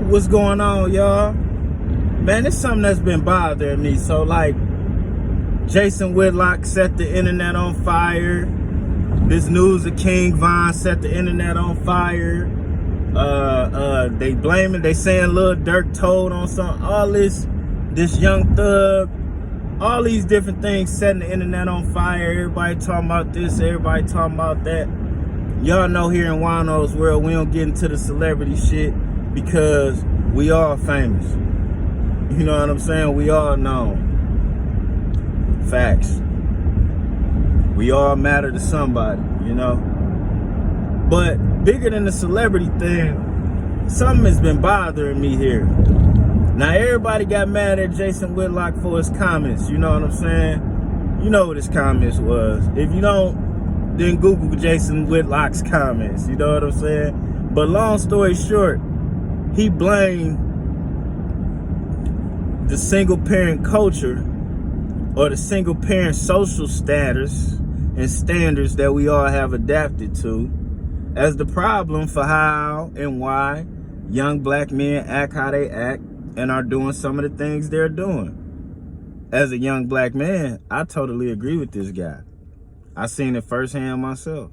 what's going on, y'all? Man, it's something that's been bothering me. So, like, Jason Whitlock set the internet on fire. This news of King Von set the internet on fire. They blaming, they saying Lil Durk told on something. All this Young Thug, all these different things setting the internet on fire. Everybody talking about this, everybody talking about that. Y'all know here in Juan-O's world, we don't get into the celebrity shit because we all famous. You know what I'm saying? We all known. Facts. We all matter to somebody, you know? But bigger than the celebrity thing, something has been bothering me here. Now, everybody got mad at Jason Whitlock for his comments. You know what I'm saying? You know what his comments was. If you don't, then Google Jason Whitlock's comments. You know what I'm saying? But long story short, he blamed the single parent culture or the single parent social status and standards that we all have adapted to as the problem for how and why young black men act how they act and are doing some of the things they're doing. As a young black man, I totally agree with this guy. I seen it firsthand myself.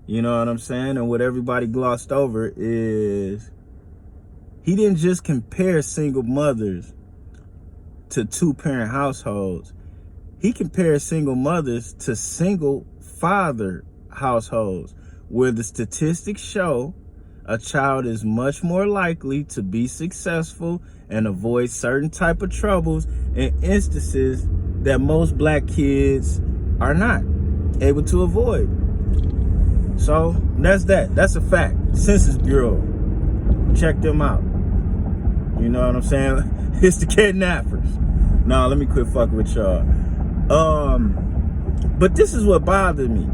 You know what I'm saying? And what everybody glossed over is he didn't just compare single mothers to two-parent households. He compared single mothers to single father households, where the statistics show a child is much more likely to be successful and avoid certain type of troubles and instances that most black kids are not able to avoid. So that's that. That's a fact. Census Bureau. Check them out. You know what I'm saying? It's the kidnappers. Nah, let me quit fucking with y'all. But this is what bothered me.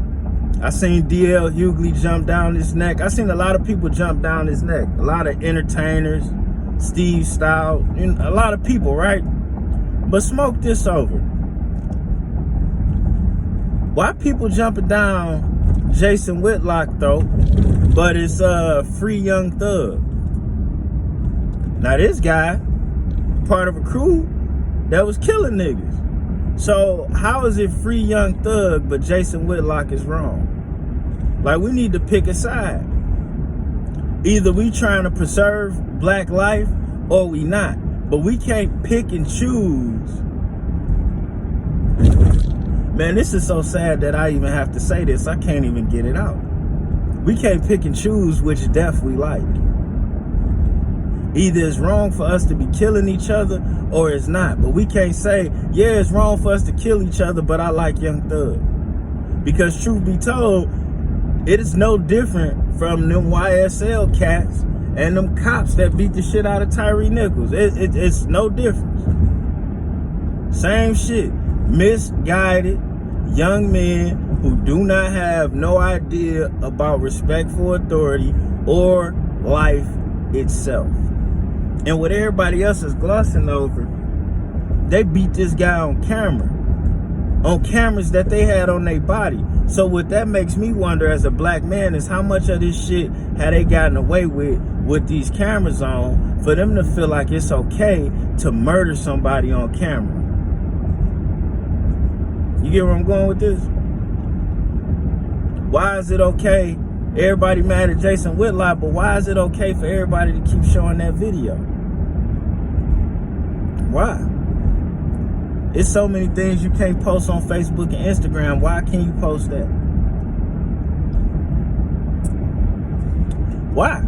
I seen DL Hughley jump down his neck. I seen a lot of people jump down his neck. A lot of entertainers, Steve Style, a lot of people, right? But smoke this over. Why people jumping down Jason Whitlock though, but it's free Young Thug? Now this guy, part of a crew that was killing niggas. So how is it free Young Thug, but Jason Whitlock is wrong? Like, we need to pick a side. Either we trying to preserve black life or we not. But we can't pick and choose. Man, this is so sad that I even have to say this. I can't even get it out. We can't pick and choose which death we like. Either it's wrong for us to be killing each other or it's not. But we can't say, yeah, it's wrong for us to kill each other, but I like Young Thug. Because truth be told, it is no different from them YSL cats and them cops that beat the shit out of Tyree Nichols. It's no difference. Same shit. Misguided young men who do not have no idea about respect for authority or life itself. And what everybody else is glossing over, they beat this guy on camera. On cameras that they had on their body. So what that makes me wonder as a black man is how much of this shit had they gotten away with these cameras on for them to feel like it's okay to murder somebody on camera. You get where I'm going with this? Why is it okay? Everybody mad at Jason Whitlock, but why is it okay for everybody to keep showing that video? Why? It's so many things you can't post on Facebook and Instagram. Why can't you post that? Why?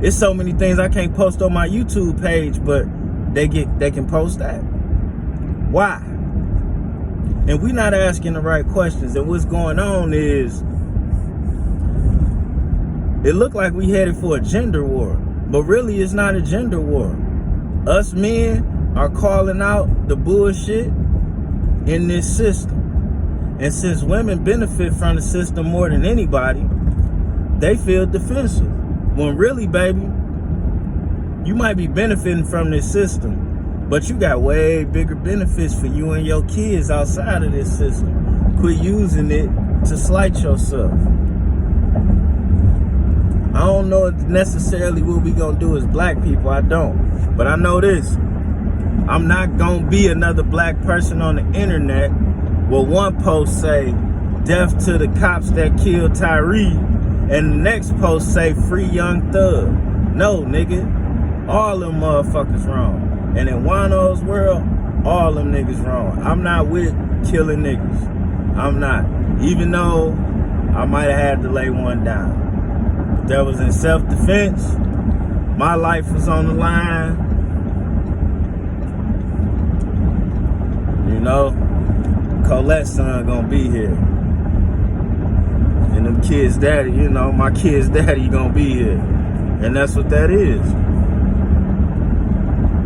It's so many things I can't post on my YouTube page, but they can post that. Why? And we're not asking the right questions. And what's going on is, it looked like we headed for a gender war, but really it's not a gender war. Us men are calling out the bullshit in this system. And since women benefit from the system more than anybody, they feel defensive. When really, baby, you might be benefiting from this system, but you got way bigger benefits for you and your kids outside of this system. Quit using it to slight yourself. I don't know necessarily what we gonna do as black people. I don't. But I know this. I'm not gonna be another black person on the internet where one post say, death to the cops that killed Tyree, and the next post say, free Young Thug. No, nigga. All them motherfuckers wrong. And in Juan-O's world, all them niggas wrong. I'm not with killing niggas. I'm not. Even though I might have had to lay one down. That was in self-defense. My life was on the line. You know, Colette's son gonna be here. And them kids' daddy, you know, my kid's daddy gonna be here. And that's what that is.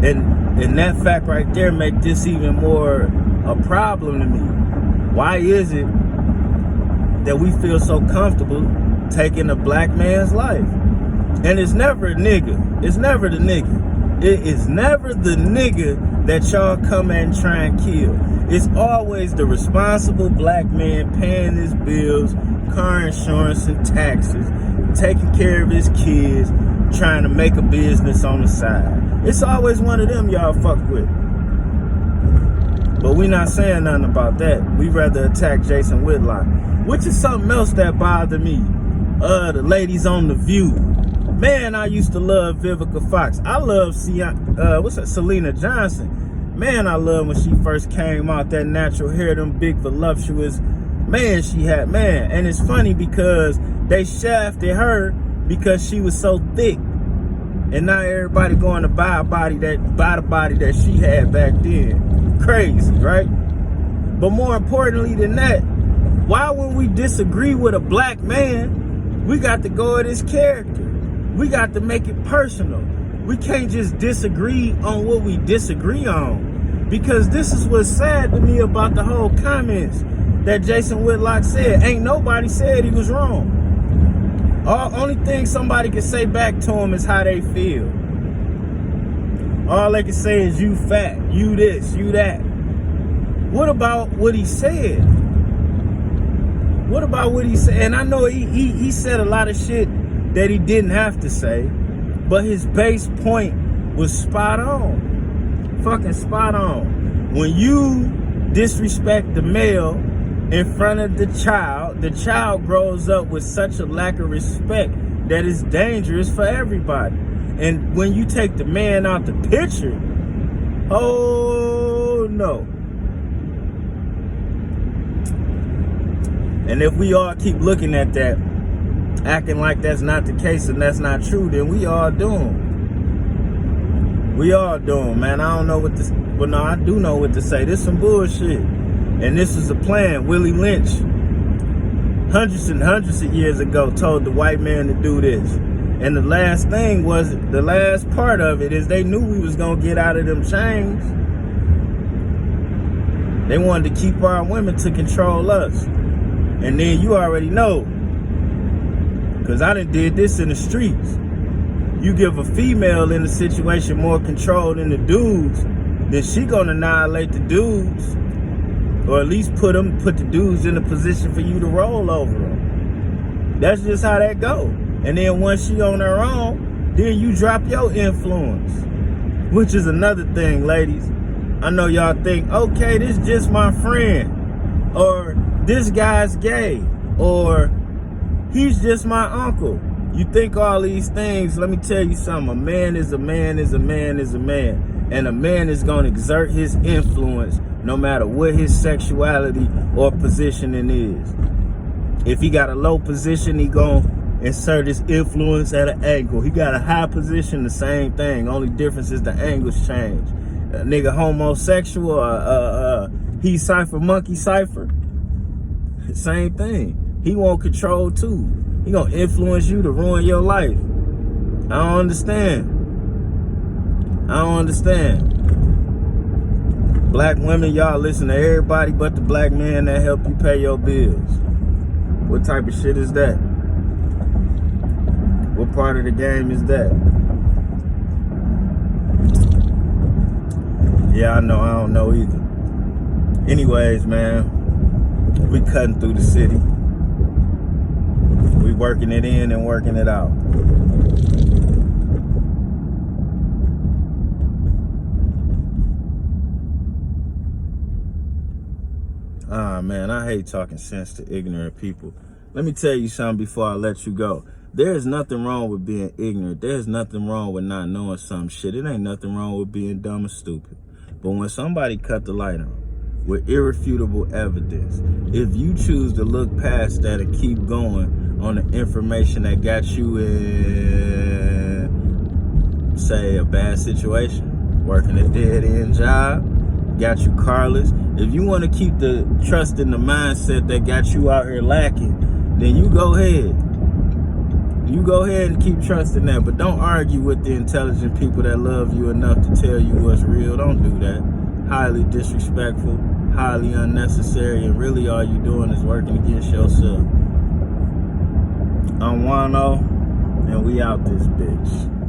And that fact right there make this even more a problem to me. Why is it that we feel so comfortable taking a black man's life? And it's never a nigga. It's never the nigga. It is never the nigga that y'all come and try and kill. It's always the responsible black man paying his bills, car insurance and taxes, taking care of his kids, trying to make a business on the side. It's always one of them y'all fuck with. But we not saying nothing about that. We rather attack Jason Whitlock, which is something else that bothered me. The ladies on The View. Man, I used to love Vivica Fox. I love Selena Johnson. Man, I love when she first came out, that natural hair, them big voluptuous, man, she had, man. And it's funny because they shafted her because she was so thick. And now everybody going to buy the body that she had back then. Crazy, right? But more importantly than that, why when we disagree with a black man, we got to go at his character? We got to make it personal. We can't just disagree on what we disagree on. Because this is what's sad to me about the whole comments that Jason Whitlock said. Ain't nobody said he was wrong. Only thing somebody can say back to him is how they feel. All they can say is you fat, you this, you that. What about what he said? What about what he said? And I know he said a lot of shit that he didn't have to say, but his base point was spot on. Fucking spot on. When you disrespect the male in front of the child grows up with such a lack of respect that is dangerous for everybody. And when you take the man out the picture, oh no. And if we all keep looking at that, acting like that's not the case and that's not true, then we all doomed. We all doomed, man. I don't know what to, well, no, I do know what to say. This some bullshit. And this is a plan. Willie Lynch, hundreds and hundreds of years ago, told the white man to do this. And the last thing was, the last part of it is they knew we was going to get out of them chains. They wanted to keep our women to control us. And then you already know, because I done did this in the streets. You give a female in a situation more control than the dudes, then she going to annihilate the dudes. Or at least put the dudes in a position for you to roll over them. That's just how that go. And then once she on her own, then you drop your influence. Which is another thing, ladies. I know y'all think, okay, this just my friend. Or this guy's gay. Or he's just my uncle. You think all these things, let me tell you something. A man is a man is a man is a man. And a man is going to exert his influence no matter what his sexuality or positioning is. If he got a low position, he gonna insert his influence at an angle. He got a high position, the same thing. Only difference is the angles change. A nigga homosexual, he cipher, monkey cipher. Same thing. He want control too. He gonna influence you to ruin your life. I don't understand. Black women, y'all listen to everybody but the black man that help you pay your bills. What type of shit is that? What part of the game is that? Yeah, I know. I don't know either. Anyways, man, we cutting through the city. We working it in and working it out. Ah, man, I hate talking sense to ignorant people. Let me tell you something before I let you go. There's nothing wrong with being ignorant. There's nothing wrong with not knowing some shit. It ain't nothing wrong with being dumb or stupid. But when somebody cut the light on with irrefutable evidence, if you choose to look past that and keep going on the information that got you in, say, a bad situation, working a dead-end job, got you carless. If you want to keep the trust in the mindset that got you out here lacking, then you go ahead. You go ahead and keep trusting that, but don't argue with the intelligent people that love you enough to tell you what's real. Don't do that. Highly disrespectful, highly unnecessary, and really all you doing is working against yourself. I'm Juan-O, and we out this bitch.